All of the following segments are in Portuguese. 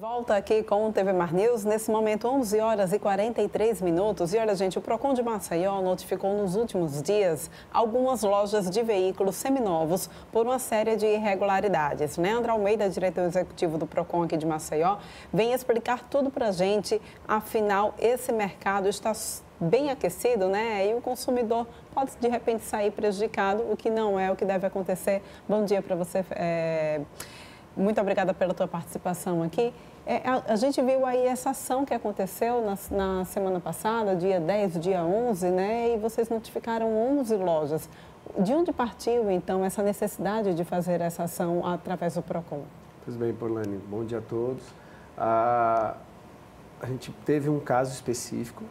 Volta aqui com o TV Mar News, nesse momento 11 horas e 43 minutos. E olha, gente, o Procon de Maceió notificou nos últimos dias algumas lojas de veículos seminovos por uma série de irregularidades. Leandro Almeida, diretor executivo do Procon aqui de Maceió, vem explicar tudo pra gente. Afinal, esse mercado está bem aquecido, né? E o consumidor pode, de repente, sair prejudicado, o que não é o que deve acontecer. Bom dia para você. Muito obrigada pela tua participação aqui. A gente viu aí essa ação que aconteceu na semana passada, dia 10, dia 11, né? E vocês notificaram 11 lojas. De onde partiu, então, essa necessidade de fazer essa ação através do Procon? Pois bem, Porlane, bom dia a todos. A gente teve um caso específico,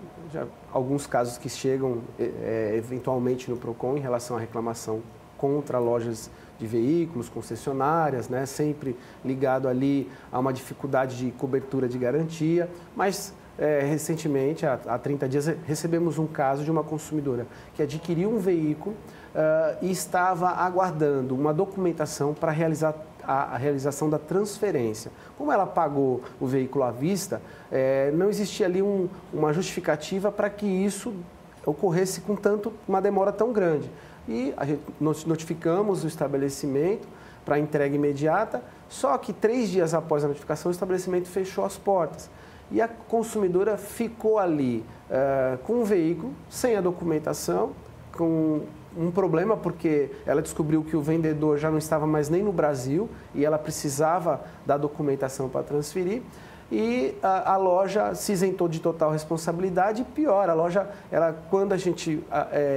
alguns casos que chegam eventualmente no Procon em relação à reclamação contra lojas de veículos, concessionárias, né? Sempre ligado ali a uma dificuldade de cobertura de garantia, mas recentemente, há 30 dias, recebemos um caso de uma consumidora que adquiriu um veículo e estava aguardando uma documentação para realizar a realização da transferência. Como ela pagou o veículo à vista, não existia ali uma justificativa para que isso ocorresse com uma demora tão grande. E nós notificamos o estabelecimento para entrega imediata, só que 3 dias após a notificação, o estabelecimento fechou as portas. E a consumidora ficou ali com o veículo, sem a documentação, com um problema porque ela descobriu que o vendedor já não estava mais nem no Brasil e ela precisava da documentação para transferir. E a loja se isentou de total responsabilidade. E pior, a loja, quando a gente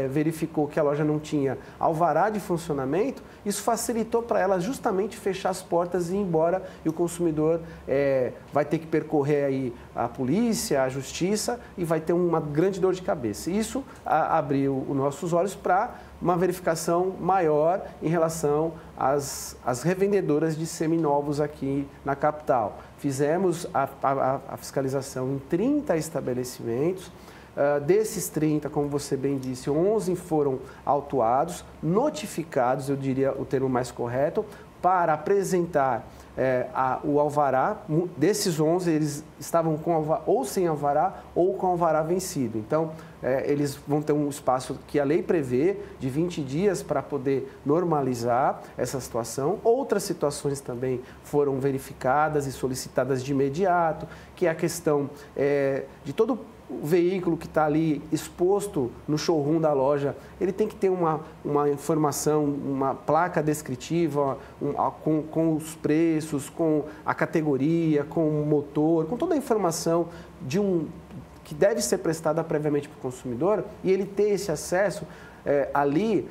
verificou que a loja não tinha alvará de funcionamento, isso facilitou para ela justamente fechar as portas e ir embora. E o consumidor vai ter que percorrer aí a polícia, a justiça e vai ter uma grande dor de cabeça. Isso abriu os nossos olhos para uma verificação maior em relação às revendedoras de seminovos aqui na capital. Fizemos a fiscalização em 30 estabelecimentos. Desses 30, como você bem disse, 11 foram autuados, notificados, eu diria o termo mais correto, para apresentar o alvará. Desses 11, eles estavam ou sem alvará ou com alvará vencido. Então, eles vão ter um espaço que a lei prevê de 20 dias para poder normalizar essa situação. Outras situações também foram verificadas e solicitadas de imediato, que é a questão de todo o veículo que está ali exposto no showroom da loja, ele tem que ter uma informação, uma placa descritiva com os preços, com a categoria, com o motor, com toda a informação que deve ser prestada previamente para o consumidor e ele ter esse acesso ali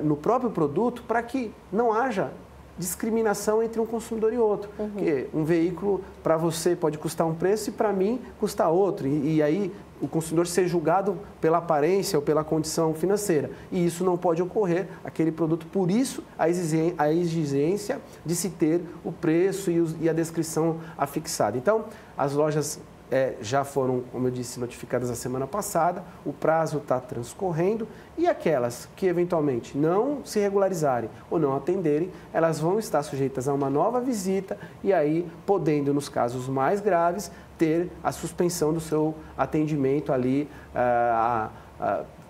no próprio produto para que não haja discriminação entre um consumidor e outro. Uhum. Porque um veículo para você pode custar um preço e para mim custa outro. E aí o consumidor ser julgado pela aparência ou pela condição financeira. E isso não pode ocorrer, aquele produto. Por isso, a exigência de se ter o preço e a descrição afixada. Então, as lojas já foram, como eu disse, notificadas a semana passada, o prazo está transcorrendo e aquelas que eventualmente não se regularizarem ou não atenderem, elas vão estar sujeitas a uma nova visita e aí, podendo, nos casos mais graves, ter a suspensão do seu atendimento ali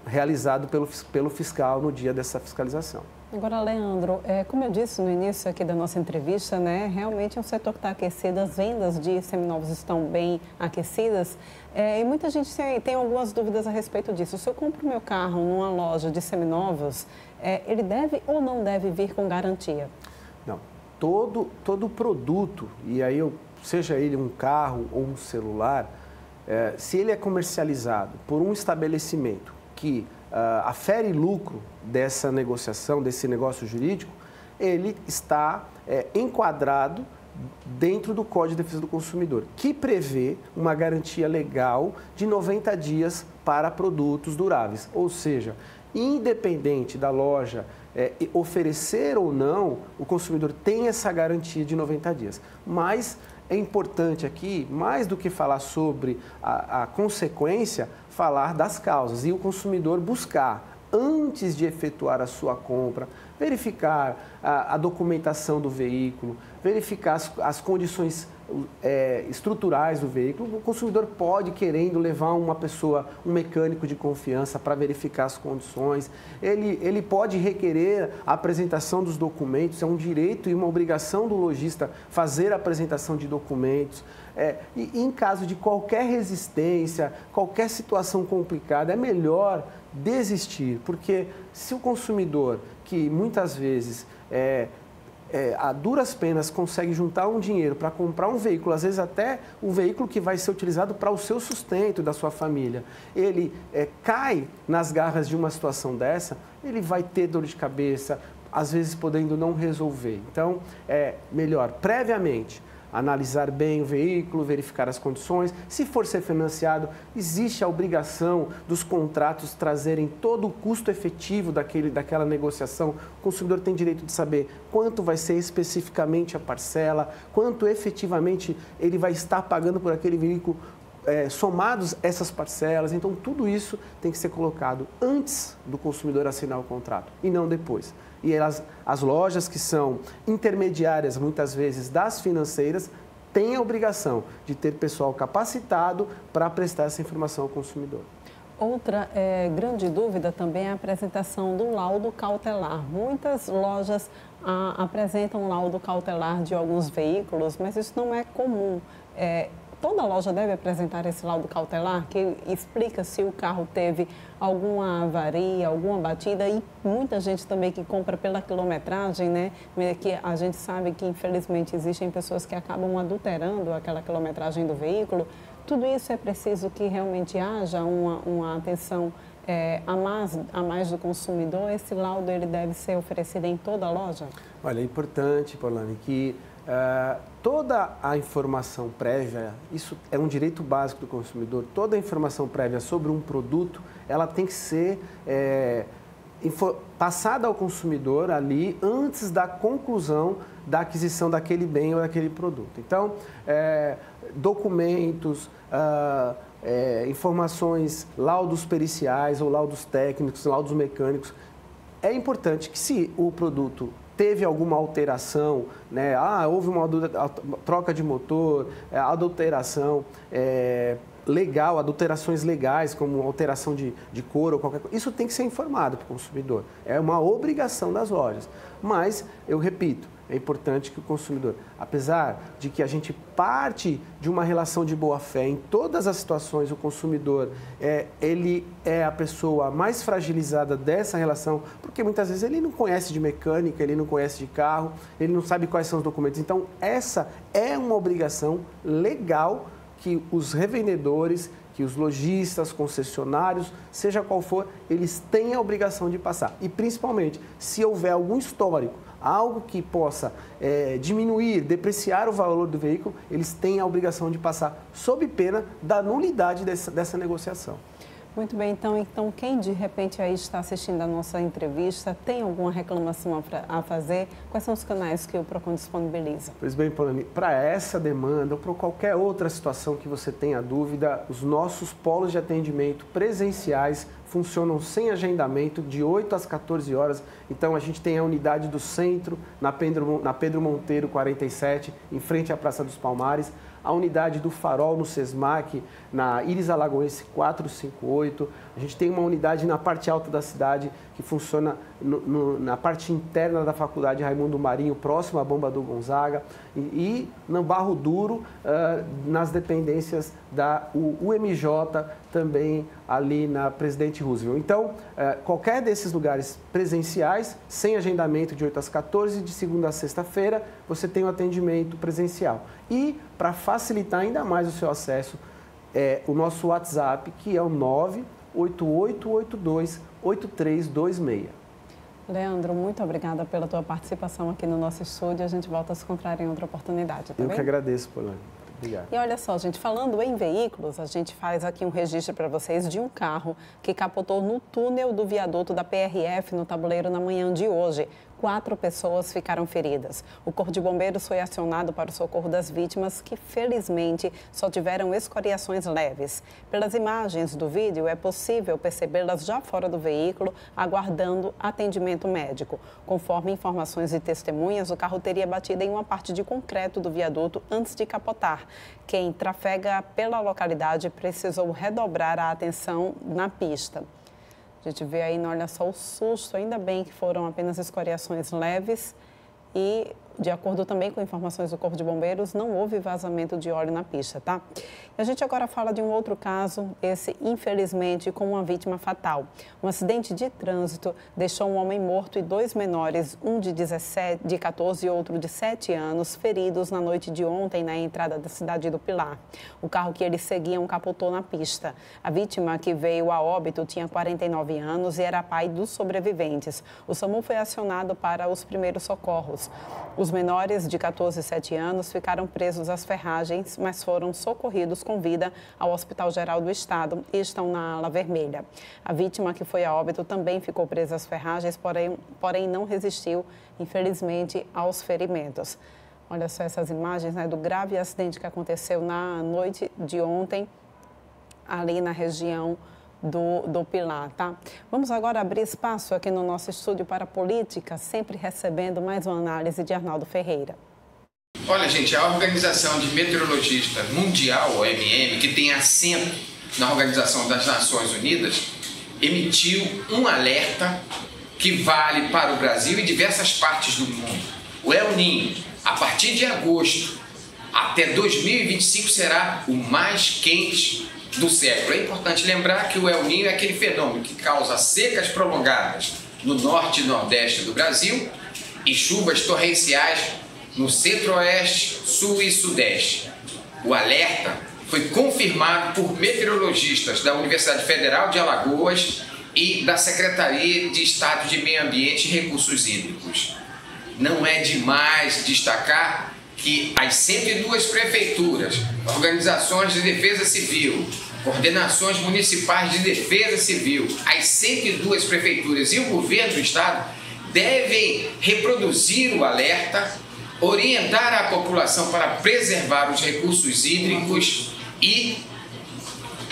realizado pelo fiscal no dia dessa fiscalização. Agora, Leandro, como eu disse no início aqui da nossa entrevista, né, realmente é um setor que está aquecido, as vendas de seminovos estão bem aquecidas e muita gente tem algumas dúvidas a respeito disso. Se eu compro meu carro numa loja de seminovos, ele deve ou não deve vir com garantia? Não, todo produto, e aí seja ele um carro ou um celular, se ele é comercializado por um estabelecimento que afere lucro dessa negociação, desse negócio jurídico, ele está enquadrado dentro do Código de Defesa do Consumidor, que prevê uma garantia legal de 90 dias para produtos duráveis. Ou seja, independente da loja oferecer ou não, o consumidor tem essa garantia de 90 dias. Mas é importante aqui, mais do que falar sobre a consequência, falar das causas e o consumidor buscar, antes de efetuar a sua compra, verificar a documentação do veículo, verificar as condições estruturais do veículo, o consumidor pode, querendo, levar uma pessoa, um mecânico de confiança para verificar as condições. Ele pode requerer a apresentação dos documentos, é um direito e uma obrigação do lojista fazer a apresentação de documentos. E em caso de qualquer resistência, qualquer situação complicada, é melhor desistir, porque se o consumidor, que muitas vezes a duras penas consegue juntar um dinheiro para comprar um veículo, às vezes até um veículo que vai ser utilizado para o seu sustento da sua família, ele cai nas garras de uma situação dessa, ele vai ter dor de cabeça, às vezes podendo não resolver. Então, é melhor previamente analisar bem o veículo, verificar as condições. Se for ser financiado, existe a obrigação dos contratos trazerem todo o custo efetivo daquela negociação. O consumidor tem direito de saber quanto vai ser especificamente a parcela, quanto efetivamente ele vai estar pagando por aquele veículo, somados essas parcelas. Então, tudo isso tem que ser colocado antes do consumidor assinar o contrato e não depois. E as lojas que são intermediárias, muitas vezes, das financeiras, têm a obrigação de ter pessoal capacitado para prestar essa informação ao consumidor. Outra grande dúvida também é a apresentação do laudo cautelar. Muitas lojas apresentam laudo cautelar de alguns veículos, mas isso não é comum. Toda loja deve apresentar esse laudo cautelar, que explica se o carro teve alguma avaria, alguma batida, e muita gente também que compra pela quilometragem, né? Que a gente sabe que, infelizmente, existem pessoas que acabam adulterando aquela quilometragem do veículo. Tudo isso é preciso que realmente haja uma atenção a mais do consumidor. Esse laudo ele deve ser oferecido em toda a loja? Olha, é importante, Polani, que toda a informação prévia, isso é um direito básico do consumidor, toda a informação prévia sobre um produto, ela tem que ser passada ao consumidor ali antes da conclusão da aquisição daquele bem ou daquele produto. Então, documentos, informações, laudos periciais ou laudos técnicos, laudos mecânicos, é importante que, se o produto teve alguma alteração, né? Houve uma troca de motor, adulteração legal, adulterações legais, como alteração de cor ou qualquer coisa, isso tem que ser informado para o consumidor. É uma obrigação das lojas. Mas, eu repito, é importante que o consumidor, apesar de que a gente parte de uma relação de boa-fé, em todas as situações o consumidor ele é a pessoa mais fragilizada dessa relação, porque muitas vezes ele não conhece de mecânica, ele não conhece de carro, ele não sabe quais são os documentos. Então, essa é uma obrigação legal que os revendedores, que os lojistas, concessionários, seja qual for, eles têm a obrigação de passar. E, principalmente, se houver algum histórico, algo que possa diminuir, depreciar o valor do veículo, eles têm a obrigação de passar, sob pena da nulidade dessa negociação. Muito bem, então quem de repente aí está assistindo a nossa entrevista, tem alguma reclamação a fazer, quais são os canais que o PROCON disponibiliza? Pois bem, Polani, para essa demanda ou para qualquer outra situação que você tenha dúvida, os nossos polos de atendimento presenciais funcionam sem agendamento, de 8 às 14 horas. Então, a gente tem a unidade do centro, na Pedro Monteiro 47, em frente à Praça dos Palmares. A unidade do Farol, no Sesmac, na Iris Alagoense 458. A gente tem uma unidade na parte alta da cidade, que funciona na parte interna da Faculdade Raimundo Marinho, próximo à Bomba do Gonzaga. E no Barro Duro, nas dependências da UMJ, também ali na Presidente Roosevelt. Então, qualquer desses lugares presenciais, sem agendamento, de 8 às 14, de segunda a sexta-feira, você tem o atendimento presencial. E, para facilitar ainda mais o seu acesso, o nosso WhatsApp, que é o 98882-8326. Leandro, muito obrigada pela tua participação aqui no nosso estúdio. A gente volta a se encontrar em outra oportunidade, tá bem? Eu que agradeço, Polani. Obrigado. E olha só, gente, falando em veículos, a gente faz aqui um registro para vocês de um carro que capotou no túnel do viaduto da PRF, no Tabuleiro, na manhã de hoje. 4 pessoas ficaram feridas. O Corpo de Bombeiros foi acionado para o socorro das vítimas, que felizmente só tiveram escoriações leves. Pelas imagens do vídeo, é possível percebê-las já fora do veículo, aguardando atendimento médico. Conforme informações de testemunhas, o carro teria batido em uma parte de concreto do viaduto antes de capotar. Quem trafega pela localidade precisou redobrar a atenção na pista. A gente vê aí, olha só o susto, ainda bem que foram apenas escoriações leves e, de acordo também com informações do Corpo de Bombeiros, não houve vazamento de óleo na pista, tá? E a gente agora fala de um outro caso, esse infelizmente com uma vítima fatal. Um acidente de trânsito deixou um homem morto e 2 menores, um de 14 e outro de 7 anos, feridos na noite de ontem na entrada da cidade do Pilar. O carro que eles seguiam capotou na pista. A vítima, que veio a óbito, tinha 49 anos e era pai dos sobreviventes. O SAMU foi acionado para os primeiros socorros. Os menores de 14 e 7 anos ficaram presos às ferragens, mas foram socorridos com vida ao Hospital Geral do Estado e estão na ala vermelha. A vítima, que foi a óbito, também ficou presa às ferragens, porém não resistiu, infelizmente, aos ferimentos. Olha só essas imagens, né, do grave acidente que aconteceu na noite de ontem, ali na região do Pilar, tá? Vamos agora abrir espaço aqui no nosso estúdio para a política, sempre recebendo mais uma análise de Arnaldo Ferreira. Olha, gente, a Organização de Meteorologista Mundial, OMM, que tem assento na Organização das Nações Unidas, emitiu um alerta que vale para o Brasil e diversas partes do mundo. O El Niño, a partir de agosto até 2025, será o mais quente do século. É importante lembrar que o El Niño é aquele fenômeno que causa secas prolongadas no norte e nordeste do Brasil e chuvas torrenciais no centro-oeste, sul e sudeste. O alerta foi confirmado por meteorologistas da Universidade Federal de Alagoas e da Secretaria de Estado de Meio Ambiente e Recursos Hídricos. Não é demais destacar que as 102 prefeituras, organizações de defesa civil, coordenações municipais de defesa civil, as 102 prefeituras e o governo do estado devem reproduzir o alerta, orientar a população para preservar os recursos hídricos e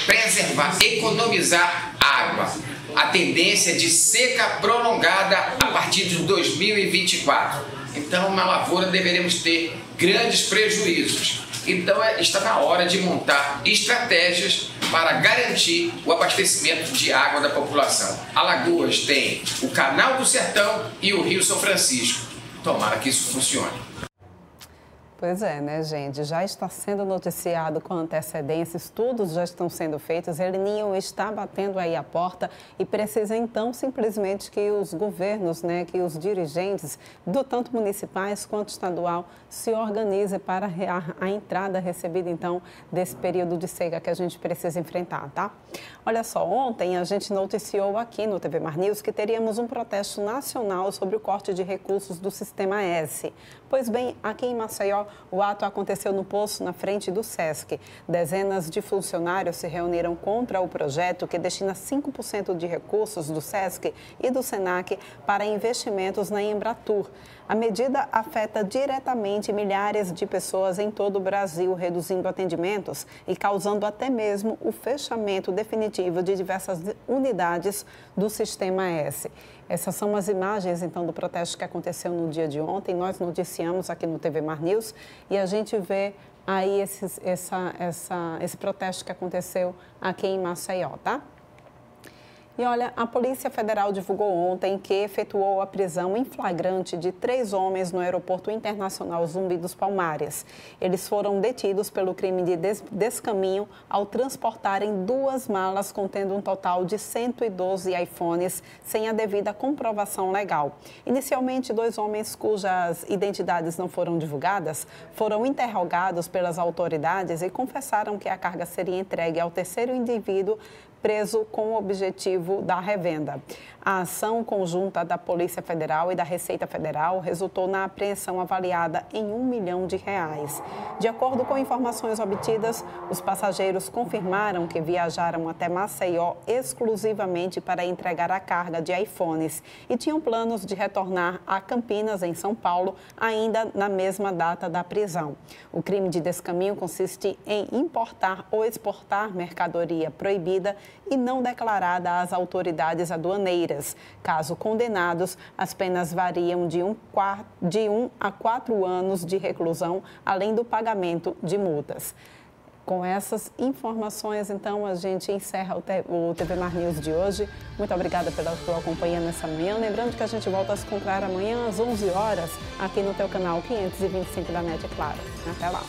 preservar, economizar água. A tendência de seca prolongada a partir de 2024. Então, na lavoura deveremos ter grandes prejuízos. Então, está na hora de montar estratégias para garantir o abastecimento de água da população. Alagoas tem o Canal do Sertão e o Rio São Francisco. Tomara que isso funcione. Pois é, né, gente? Já está sendo noticiado com antecedência, estudos já estão sendo feitos, El Niño está batendo aí a porta e precisa, então, simplesmente que os governos, né, que os dirigentes, tanto municipais quanto estadual, se organizem para a entrada recebida, então, desse período de seca que a gente precisa enfrentar, tá? Olha só, ontem a gente noticiou aqui no TV Mar News que teríamos um protesto nacional sobre o corte de recursos do Sistema S. Pois bem, aqui em Maceió, o ato aconteceu no Poço, na frente do SESC. Dezenas de funcionários se reuniram contra o projeto que destina 5% de recursos do SESC e do SENAC para investimentos na Embratur. A medida afeta diretamente milhares de pessoas em todo o Brasil, reduzindo atendimentos e causando até mesmo o fechamento definitivo de diversas unidades do Sistema S. Essas são as imagens, então, do protesto que aconteceu no dia de ontem. Nós noticiamos aqui no TV Mar News e a gente vê aí esse protesto que aconteceu aqui em Maceió, tá? E olha, a Polícia Federal divulgou ontem que efetuou a prisão em flagrante de 3 homens no Aeroporto Internacional Zumbi dos Palmares. Eles foram detidos pelo crime de descaminho ao transportarem 2 malas contendo um total de 112 iPhones sem a devida comprovação legal. Inicialmente, 2 homens cujas identidades não foram divulgadas foram interrogados pelas autoridades e confessaram que a carga seria entregue ao terceiro indivíduo preso com o objetivo da revenda. A ação conjunta da Polícia Federal e da Receita Federal resultou na apreensão avaliada em R$1 milhão. De acordo com informações obtidas, os passageiros confirmaram que viajaram até Maceió exclusivamente para entregar a carga de iPhones e tinham planos de retornar a Campinas, em São Paulo, ainda na mesma data da prisão. O crime de descaminho consiste em importar ou exportar mercadoria proibida e não declarada às autoridades aduaneiras. Caso condenados, as penas variam de 1 a 4 anos de reclusão, além do pagamento de multas. Com essas informações, então, a gente encerra o TV Mar News de hoje. Muito obrigada pela sua companhia nessa manhã. Lembrando que a gente volta a se encontrar amanhã às 11 horas aqui no teu canal 525 da NET, é claro. Até lá.